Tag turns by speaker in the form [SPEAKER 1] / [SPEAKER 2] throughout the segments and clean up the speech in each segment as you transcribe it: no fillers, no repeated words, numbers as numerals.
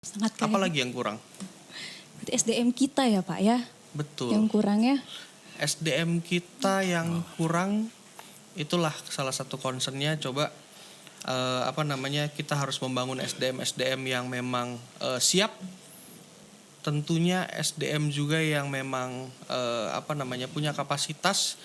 [SPEAKER 1] Sangat kaya.
[SPEAKER 2] Apalagi yang kurang?
[SPEAKER 1] Berarti SDM kita ya Pak ya?
[SPEAKER 2] Betul.
[SPEAKER 1] Yang kurangnya?
[SPEAKER 2] SDM kita yang kurang, itulah salah satu concernnya. Coba kita harus membangun SDM yang memang siap. Tentunya SDM juga yang memang punya kapasitas.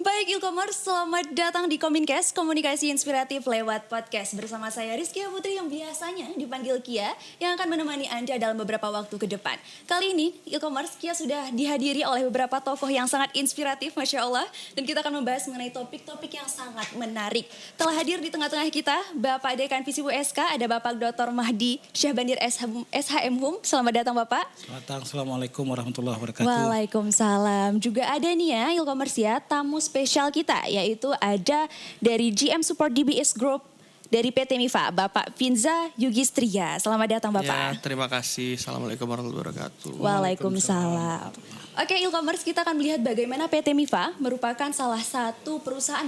[SPEAKER 1] Baik e-commerce, selamat datang di Kominkes, komunikasi inspiratif lewat podcast. Bersama saya Rizky Putri yang biasanya dipanggil Kia, yang akan menemani Anda dalam beberapa waktu ke depan. Kali ini e-commerce Kia sudah dihadiri oleh beberapa tokoh yang sangat inspiratif, Masya Allah. Dan kita akan membahas mengenai topik-topik yang sangat menarik. Telah hadir di tengah-tengah kita, Bapak Dekan Visip USK, ada Bapak Dr. Mahdi Syahbandir SHM Hum. Selamat datang Bapak.
[SPEAKER 3] Selamat datang, Assalamualaikum warahmatullahi wabarakatuh.
[SPEAKER 1] Waalaikumsalam. Juga ada nih ya e-commerce ya, tamu spesial kita, yaitu ada dari GM Support DBS Group dari PT Mifa, Bapak Finza Yugistria. Selamat datang Bapak.
[SPEAKER 2] Ya, terima kasih. Assalamualaikum warahmatullahi wabarakatuh.
[SPEAKER 1] Waalaikumsalam. Oke, e-commerce kita akan melihat bagaimana PT Mifa merupakan salah satu perusahaan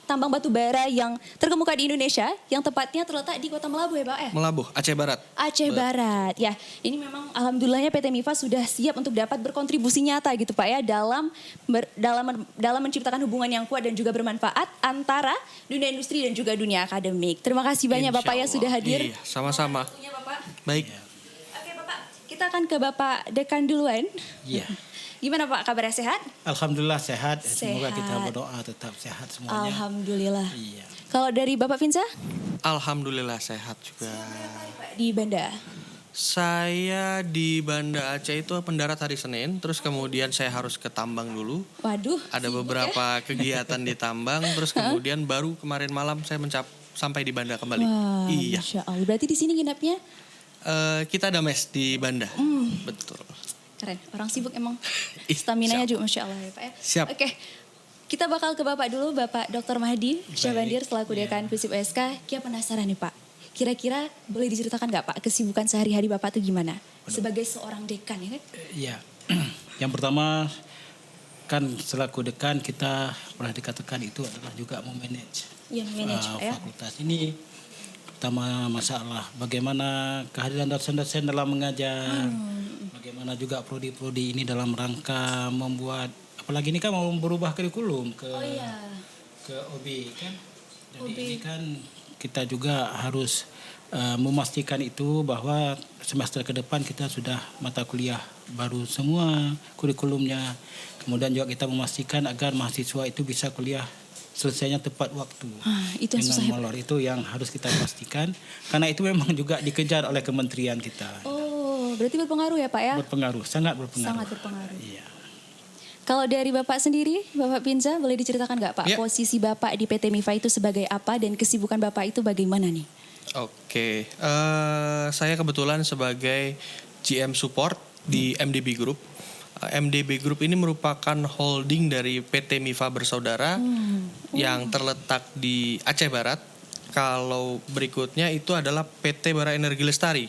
[SPEAKER 1] tambang batu bara yang terkemuka di Indonesia, yang tepatnya terletak di Kota Melabuh ya Pak ya?
[SPEAKER 2] Melabuh, Aceh Barat.
[SPEAKER 1] Aceh Barat. Ya, ini memang alhamdulillahnya PT Mifa sudah siap untuk dapat berkontribusi nyata gitu Pak ya dalam menciptakan hubungan yang kuat dan juga bermanfaat antara dunia industri dan juga dunia akademik. Terima kasih banyak
[SPEAKER 2] Insya
[SPEAKER 1] Bapak ya
[SPEAKER 2] Allah.
[SPEAKER 1] sudah hadir.
[SPEAKER 2] Iya, sama-sama.
[SPEAKER 1] Waktunya, Bapak.
[SPEAKER 2] Baik.
[SPEAKER 1] Oke Bapak, kita akan ke Bapak Dekan duluan.
[SPEAKER 3] Iya.
[SPEAKER 1] Gimana Pak, kabarnya sehat?
[SPEAKER 3] Alhamdulillah sehat. Semoga
[SPEAKER 1] Sehat.
[SPEAKER 3] kita berdoa tetap sehat semuanya.
[SPEAKER 1] Alhamdulillah.
[SPEAKER 3] Iya.
[SPEAKER 1] Kalau dari Bapak Finza?
[SPEAKER 2] Alhamdulillah sehat juga.
[SPEAKER 1] Pak, di Banda.
[SPEAKER 2] Saya di Banda Aceh itu mendarat hari Senin, terus kemudian saya harus ke tambang dulu.
[SPEAKER 1] Waduh.
[SPEAKER 2] Ada
[SPEAKER 1] sibuk
[SPEAKER 2] beberapa kegiatan di tambang, terus kemudian baru kemarin malam saya sampai di Banda kembali.
[SPEAKER 1] Wah,
[SPEAKER 2] Iya.
[SPEAKER 1] Masya Allah. Berarti di sini nginapnya?
[SPEAKER 2] Kita ada mes di Banda. Betul.
[SPEAKER 1] Keren, orang sibuk emang.
[SPEAKER 2] Ih,
[SPEAKER 1] Staminanya
[SPEAKER 2] siap.
[SPEAKER 1] juga Masya Allah ya Pak ya.
[SPEAKER 2] Siap.
[SPEAKER 1] Oke, kita bakal ke Bapak dulu, Bapak Dr. Mahdi Syahbandir selaku Dekan Visip USK. Kia penasaran nih Pak, kira-kira boleh diceritakan nggak Pak kesibukan sehari-hari Bapak itu gimana? Sebagai seorang dekan ya kan?
[SPEAKER 3] Iya. Yang pertama kan selaku dekan kita pernah dikatakan itu adalah juga memanage
[SPEAKER 1] Iya, manage Pak ya.
[SPEAKER 3] fakultas ini. Pertama masalah bagaimana kehadiran dosen-dosen dalam mengajar. Bagaimana juga prodi-prodi ini dalam rangka membuat, apalagi ini kan mau berubah kurikulum ke OB kan. Jadi
[SPEAKER 1] OB.
[SPEAKER 3] ini kan kita juga harus memastikan itu bahwa semester ke depan kita sudah mata kuliah baru semua kurikulumnya. Kemudian juga kita memastikan agar mahasiswa itu bisa kuliah selesainya tepat waktu.
[SPEAKER 1] Itu yang
[SPEAKER 3] dengan
[SPEAKER 1] susah ya Pak.
[SPEAKER 3] molor itu yang harus kita pastikan. Karena itu memang juga dikejar oleh kementerian kita.
[SPEAKER 1] Oh, berarti berpengaruh ya Pak ya?
[SPEAKER 3] Berpengaruh, sangat berpengaruh.
[SPEAKER 1] Sangat berpengaruh.
[SPEAKER 3] Iya.
[SPEAKER 1] Kalau dari Bapak sendiri, Bapak Pinza, boleh diceritakan nggak Pak
[SPEAKER 2] Ya.
[SPEAKER 1] posisi Bapak di PT Mifa itu sebagai apa dan kesibukan Bapak itu bagaimana nih?
[SPEAKER 2] Oke, saya kebetulan sebagai GM Support di MDB Group. MDB Group ini merupakan holding dari PT Mifa Bersaudara yang terletak di Aceh Barat. Kalau berikutnya itu adalah PT Bara Energi Lestari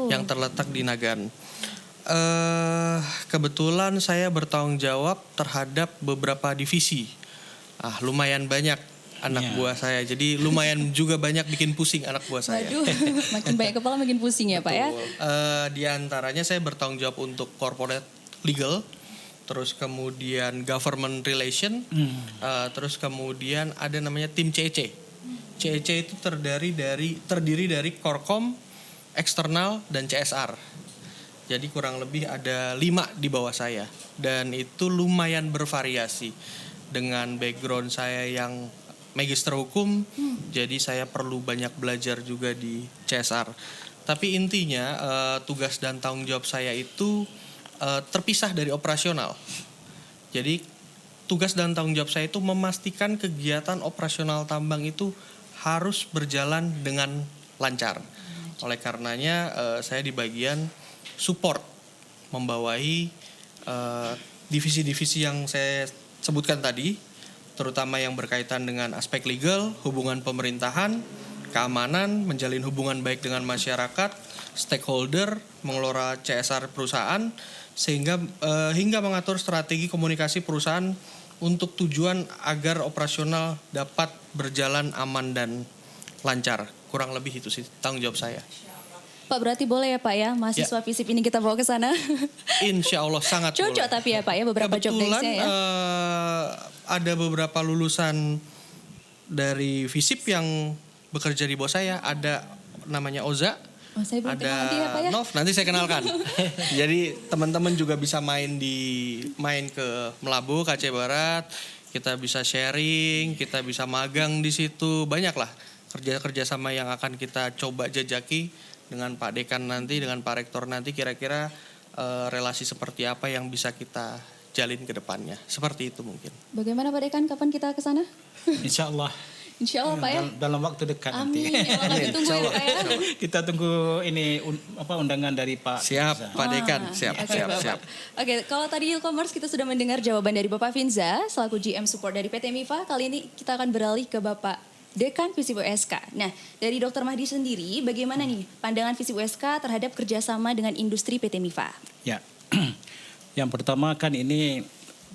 [SPEAKER 2] yang terletak di Nagan. Kebetulan saya bertanggung jawab terhadap beberapa divisi. Lumayan banyak anak buah saya. Jadi lumayan juga banyak bikin pusing anak buah saya.
[SPEAKER 1] Waduh, makin banyak kepala makin pusing ya Pak ya?
[SPEAKER 2] Di antaranya saya bertanggung jawab untuk corporate legal, terus kemudian government relation, terus kemudian ada namanya tim CEC. CEC itu terdiri dari Korkom, eksternal, dan CSR. Jadi kurang lebih ada 5 di bawah saya. Dan itu lumayan bervariasi. Dengan background saya yang magister hukum, jadi saya perlu banyak belajar juga di CSR. Tapi intinya tugas dan tanggung jawab saya itu terpisah dari operasional. Jadi tugas dan tanggung jawab saya itu memastikan kegiatan operasional tambang itu harus berjalan dengan lancar. Oleh karenanya saya di bagian support, membawahi divisi-divisi yang saya sebutkan tadi, terutama yang berkaitan dengan aspek legal, hubungan pemerintahan, keamanan, menjalin hubungan baik dengan masyarakat, stakeholder, mengelola CSR perusahaan, sehingga hingga mengatur strategi komunikasi perusahaan untuk tujuan agar operasional dapat berjalan aman dan lancar. Kurang lebih itu sih tanggung jawab saya.
[SPEAKER 1] Pak, berarti boleh ya Pak ya mahasiswa FISIP ini kita bawa ke sana?
[SPEAKER 2] Insya Allah sangat
[SPEAKER 1] Cocok
[SPEAKER 2] boleh.
[SPEAKER 1] tapi ya Pak ya beberapa job
[SPEAKER 2] Kebetulan
[SPEAKER 1] desk-nya ya.
[SPEAKER 2] Ada beberapa lulusan dari FISIP yang bekerja di bawah saya. Ada namanya Oza,
[SPEAKER 1] Oh, saya belum
[SPEAKER 2] ada
[SPEAKER 1] kenal nanti ya Pak ya.
[SPEAKER 2] Nov, nanti saya kenalkan. Jadi teman-teman juga bisa main ke Melabu, Aceh Barat. Kita bisa sharing, kita bisa magang di situ. Banyak lah kerja sama yang akan kita coba jajaki dengan Pak Dekan nanti, dengan Pak Rektor nanti, kira-kira relasi seperti apa yang bisa kita jalin ke depannya. Seperti itu mungkin.
[SPEAKER 1] Bagaimana Pak Dekan, kapan kita ke sana?
[SPEAKER 3] Insya Allah.
[SPEAKER 1] Insya Allah Pak ya.
[SPEAKER 3] Dalam waktu dekat
[SPEAKER 1] Amin.
[SPEAKER 3] nanti.
[SPEAKER 1] Ya Allah, ditunggu ya Pak ya.
[SPEAKER 3] Kita tunggu ini undangan dari Pak.
[SPEAKER 2] Siap, Pak Dekan. Siap,
[SPEAKER 1] Oke,
[SPEAKER 2] siap,
[SPEAKER 1] Bapak.
[SPEAKER 2] siap.
[SPEAKER 1] Oke, kalau tadi e-commerce kita sudah mendengar jawaban dari Bapak Finza selaku GM Support dari PT MIFA. Kali ini kita akan beralih ke Bapak Dekan FISIP USK. Nah, dari Dr. Mahdi sendiri, bagaimana nih pandangan FISIP USK terhadap kerjasama dengan industri PT MIFA?
[SPEAKER 3] Ya, yang pertama kan ini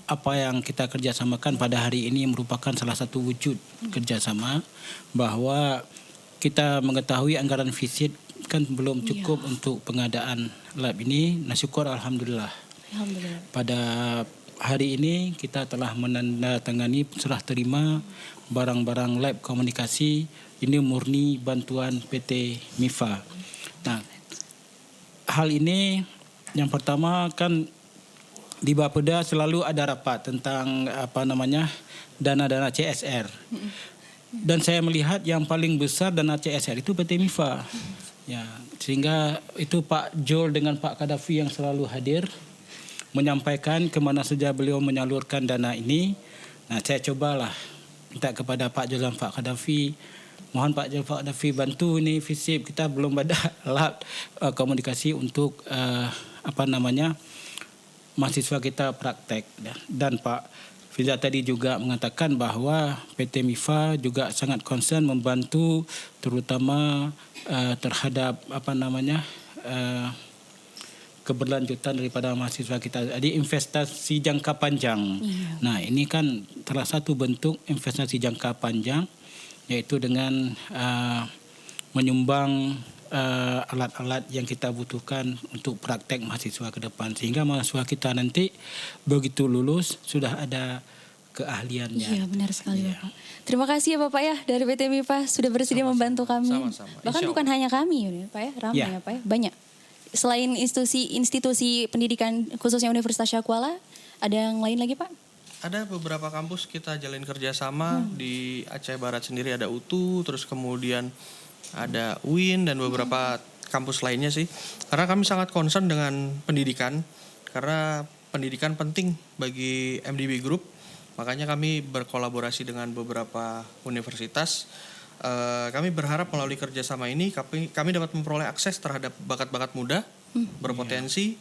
[SPEAKER 3] apa yang kita kerjasamakan pada hari ini merupakan salah satu wujud kerjasama bahwa kita mengetahui anggaran FISIP kan belum cukup untuk pengadaan lab ini. Nah, syukur Alhamdulillah.
[SPEAKER 1] Alhamdulillah.
[SPEAKER 3] Pada hari ini kita telah menandatangani serah terima barang-barang lab komunikasi ini murni bantuan PT MIFA. Nah, hal ini yang pertama kan di Bapeda selalu ada rapat tentang dana-dana CSR. Dan saya melihat yang paling besar dana CSR itu PT MIFA. Ya, sehingga itu Pak Jol dengan Pak Kadafi yang selalu hadir menyampaikan kemana saja beliau menyalurkan dana ini. Nah, saya cobalah minta kepada Pak Jol dan Pak Kadafi, mohon Pak Jol Pak Kadafi bantu ini FISIP, kita belum ada lab komunikasi untuk mahasiswa kita praktek. Dan Pak Fiza tadi juga mengatakan bahwa PT MIFA juga sangat concern membantu terutama terhadap keberlanjutan daripada mahasiswa kita. Jadi investasi jangka panjang. Iya. Nah, ini kan salah satu bentuk investasi jangka panjang yaitu dengan menyumbang alat-alat yang kita butuhkan untuk praktek mahasiswa ke depan sehingga mahasiswa kita nanti begitu lulus sudah ada keahliannya.
[SPEAKER 1] Iya, benar sekali Bapak. Terima kasih ya Bapak ya dari PT MIFA sudah bersedia membantu kami.
[SPEAKER 2] Sama-sama.
[SPEAKER 1] Bahkan bukan hanya kami ya Pak ya, ramai ya Pak ya, banyak. Selain institusi pendidikan khususnya Universitas Syakuala, ada yang lain lagi Pak?
[SPEAKER 2] Ada beberapa kampus kita jalin kerjasama. Di Aceh Barat sendiri ada UTU, terus kemudian ada UIN dan beberapa kampus lainnya sih. Karena kami sangat concern dengan pendidikan, karena pendidikan penting bagi MDB Group. Makanya kami berkolaborasi dengan beberapa universitas. Kami berharap melalui kerjasama ini kami dapat memperoleh akses terhadap bakat-bakat muda berpotensi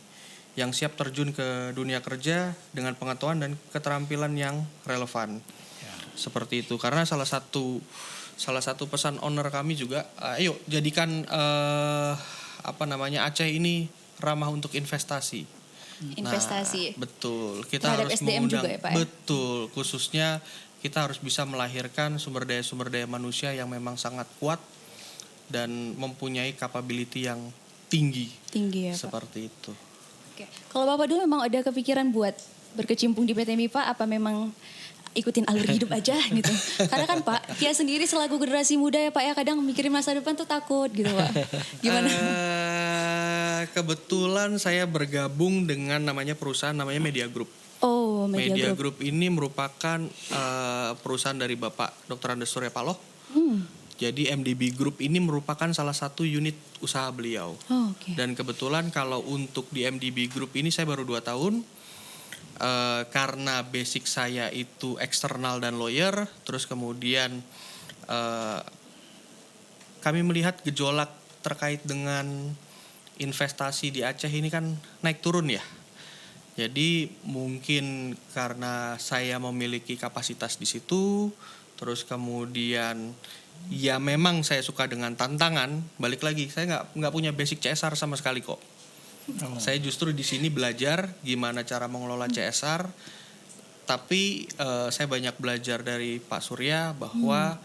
[SPEAKER 2] yang siap terjun ke dunia kerja dengan pengetahuan dan keterampilan yang relevan. Seperti itu. Karena salah satu pesan owner kami juga, ayo jadikan Aceh ini ramah untuk investasi.
[SPEAKER 1] Investasi.
[SPEAKER 2] Nah, betul. Kita
[SPEAKER 1] terhadap
[SPEAKER 2] harus
[SPEAKER 1] SDM
[SPEAKER 2] mengundang,
[SPEAKER 1] juga ya Pak ya?
[SPEAKER 2] Betul. Khususnya kita harus bisa melahirkan sumber daya manusia yang memang sangat kuat dan mempunyai capability yang tinggi.
[SPEAKER 1] Tinggi ya Pak.
[SPEAKER 2] Seperti itu.
[SPEAKER 1] Oke. Kalau Bapak dulu memang ada kepikiran buat berkecimpung di PT MIFA, apa memang ikutin alur hidup aja gitu? Karena kan Pak, Kia sendiri selaku generasi muda ya Pak ya, kadang mikirin masa depan tuh takut gitu Pak. Gimana?
[SPEAKER 2] Kebetulan saya bergabung dengan perusahaan namanya Media Group.
[SPEAKER 1] Oh,
[SPEAKER 2] Media Group ini merupakan perusahaan dari Bapak Dr. Andes Surya Paloh. Jadi MDB Group ini merupakan salah satu unit usaha beliau.
[SPEAKER 1] Oh, okay.
[SPEAKER 2] Dan kebetulan kalau untuk di MDB Group ini saya baru 2 tahun. Karena basic saya itu eksternal dan lawyer. Terus kemudian kami melihat gejolak terkait dengan investasi di Aceh ini kan naik turun ya. Jadi mungkin karena saya memiliki kapasitas di situ, terus kemudian ya memang saya suka dengan tantangan. Balik lagi, saya nggak punya basic CSR sama sekali kok. Saya justru di sini belajar gimana cara mengelola CSR. Tapi saya banyak belajar dari Pak Surya bahwa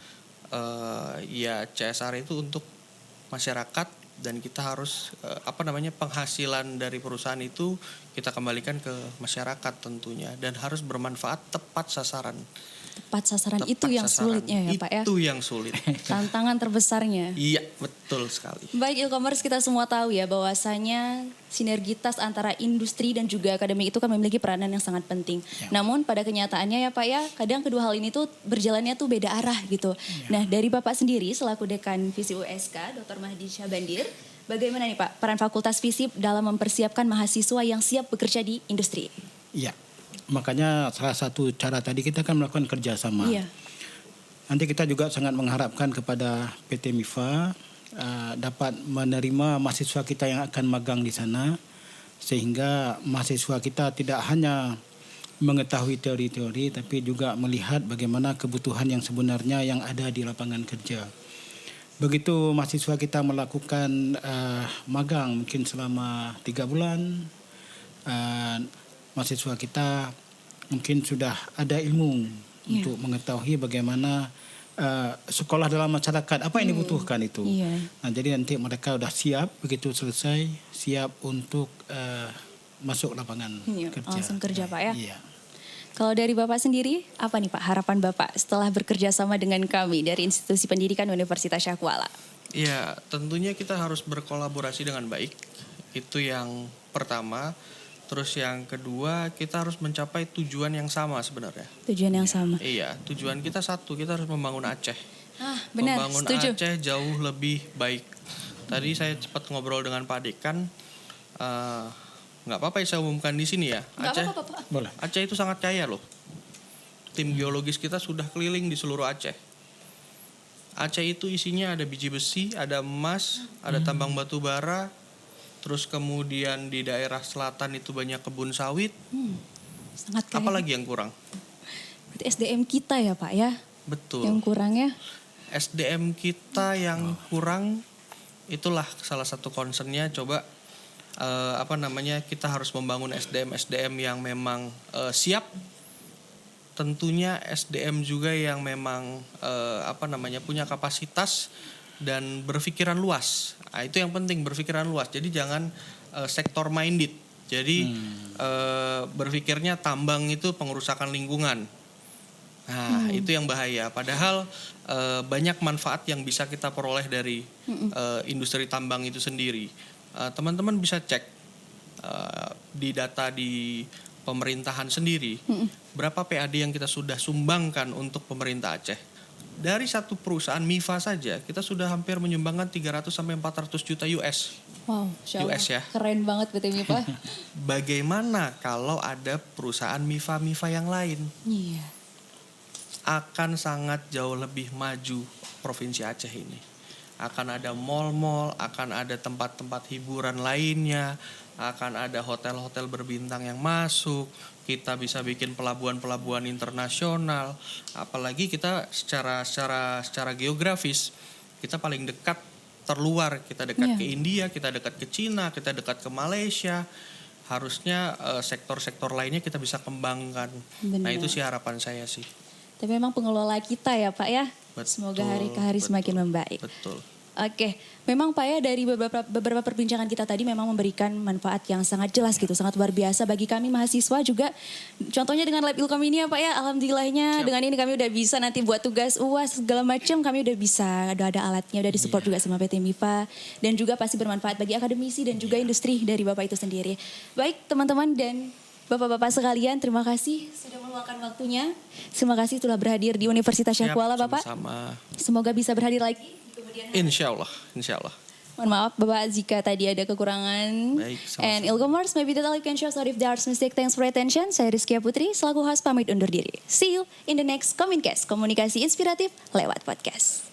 [SPEAKER 2] ya CSR itu untuk masyarakat dan kita harus penghasilan dari perusahaan itu kita kembalikan ke masyarakat tentunya dan harus bermanfaat tepat sasaran.
[SPEAKER 1] Tepat sasaran itu yang sulitnya ya Pak ya.
[SPEAKER 2] Itu yang sulit.
[SPEAKER 1] Tantangan terbesarnya.
[SPEAKER 2] Iya, betul sekali.
[SPEAKER 1] Baik e-commerce, kita semua tahu ya bahwasanya sinergitas antara industri dan juga akademik itu kan memiliki peranan yang sangat penting. Ya. Namun pada kenyataannya ya Pak ya, kadang kedua hal ini tuh berjalannya tuh beda arah gitu. Ya. Nah dari Bapak sendiri selaku Dekan Visi USK, Dr. Mahdi Syabandir, bagaimana nih Pak peran Fakultas Visip dalam mempersiapkan mahasiswa yang siap bekerja di industri?
[SPEAKER 3] Iya. Makanya salah satu cara tadi kita kan melakukan kerjasama. Iya. Nanti kita juga sangat mengharapkan kepada PT MIFA dapat menerima mahasiswa kita yang akan magang di sana. Sehingga mahasiswa kita tidak hanya mengetahui teori-teori tapi juga melihat bagaimana kebutuhan yang sebenarnya yang ada di lapangan kerja. Begitu mahasiswa kita melakukan magang mungkin selama 3 bulan, mahasiswa kita mungkin sudah ada ilmu untuk mengetahui bagaimana sekolah dalam masyarakat apa yang dibutuhkan itu. Nah, jadi nanti mereka sudah siap begitu selesai, siap untuk masuk lapangan kerja.
[SPEAKER 1] Langsung kerja Pak ya.
[SPEAKER 3] Iya.
[SPEAKER 1] Kalau dari Bapak sendiri, apa nih Pak harapan Bapak setelah bekerja sama dengan kami dari Institusi Pendidikan Universitas Syahkuala?
[SPEAKER 2] Ya, tentunya kita harus berkolaborasi dengan baik. Itu yang pertama. Terus yang kedua, kita harus mencapai tujuan yang sama sebenarnya.
[SPEAKER 1] Tujuan yang sama?
[SPEAKER 2] Iya, tujuan kita satu, kita harus membangun Aceh.
[SPEAKER 1] Benar,
[SPEAKER 2] membangun
[SPEAKER 1] setuju.
[SPEAKER 2] Aceh jauh lebih baik. Tadi saya sempat ngobrol dengan Pak Dekan, nggak apa-apa ya saya umumkan di sini ya. Aceh,
[SPEAKER 1] apa-apa, Pak.
[SPEAKER 3] Boleh.
[SPEAKER 2] Aceh itu sangat kaya loh. Tim geologis kita sudah keliling di seluruh Aceh. Aceh itu isinya ada biji besi, ada emas, ada tambang batu bara. Terus kemudian di daerah selatan itu banyak kebun sawit.
[SPEAKER 1] Sangat kaya.
[SPEAKER 2] Apalagi yang kurang?
[SPEAKER 1] Berarti SDM kita ya Pak ya?
[SPEAKER 2] Betul.
[SPEAKER 1] Yang kurangnya?
[SPEAKER 2] SDM kita yang kurang, itulah salah satu concernnya. Coba kita harus membangun SDM yang memang siap. Tentunya SDM juga yang memang punya kapasitas dan berpikiran luas. Nah, itu yang penting, berpikiran luas. Jadi jangan sektor minded. Jadi berpikirnya tambang itu pengerusakan lingkungan. Nah, itu yang bahaya. Padahal banyak manfaat yang bisa kita peroleh dari industri tambang itu sendiri. Teman-teman bisa cek di data di pemerintahan sendiri, berapa PAD yang kita sudah sumbangkan untuk pemerintah Aceh. Dari satu perusahaan MIFA saja kita sudah hampir menyumbangkan 300 sampai 400 juta US.
[SPEAKER 1] Wow,
[SPEAKER 2] US ya.
[SPEAKER 1] Keren banget PT MIFA.
[SPEAKER 2] Bagaimana kalau ada perusahaan MIFA yang lain?
[SPEAKER 1] Iya.
[SPEAKER 2] Akan sangat jauh lebih maju Provinsi Aceh ini. Akan ada mal-mal, akan ada tempat-tempat hiburan lainnya, akan ada hotel-hotel berbintang yang masuk. Kita bisa bikin pelabuhan-pelabuhan internasional. Apalagi kita secara geografis kita paling dekat terluar. Kita dekat ke India, kita dekat ke Cina, kita dekat ke Malaysia. Harusnya sektor-sektor lainnya kita bisa kembangkan. Benar. Nah, itu sih harapan saya sih.
[SPEAKER 1] Tapi memang pengelola kita ya Pak ya.
[SPEAKER 2] Betul,
[SPEAKER 1] semoga hari ke hari semakin membaik.
[SPEAKER 2] Betul.
[SPEAKER 1] Oke, memang Pak ya dari beberapa perbincangan kita tadi memang memberikan manfaat yang sangat jelas gitu, sangat luar biasa bagi kami mahasiswa juga. Contohnya dengan Lab Ilkom ini ya Pak ya, alhamdulillahnya dengan ini kami udah bisa nanti buat tugas UAS segala macam kami udah bisa, udah ada alatnya, udah disupport juga sama PT MIFA dan juga pasti bermanfaat bagi akademisi dan juga industri dari Bapak itu sendiri. Baik teman-teman dan Bapak-bapak sekalian, terima kasih sudah meluangkan waktunya. Terima kasih telah berhadir di Universitas Syahkuala Bapak.
[SPEAKER 2] Sama-sama.
[SPEAKER 1] Semoga bisa berhadir lagi.
[SPEAKER 2] Insya Allah.
[SPEAKER 1] Mohon maaf Bapak jika tadi ada kekurangan.
[SPEAKER 2] Baik, sama-sama.
[SPEAKER 1] And Ilkomers, maybe that all you can show. Sorry if there are mistake. Thanks for attention. Saya Rizkia Putri, selaku host pamit undur diri. See you in the next Komincast, komunikasi inspiratif lewat podcast.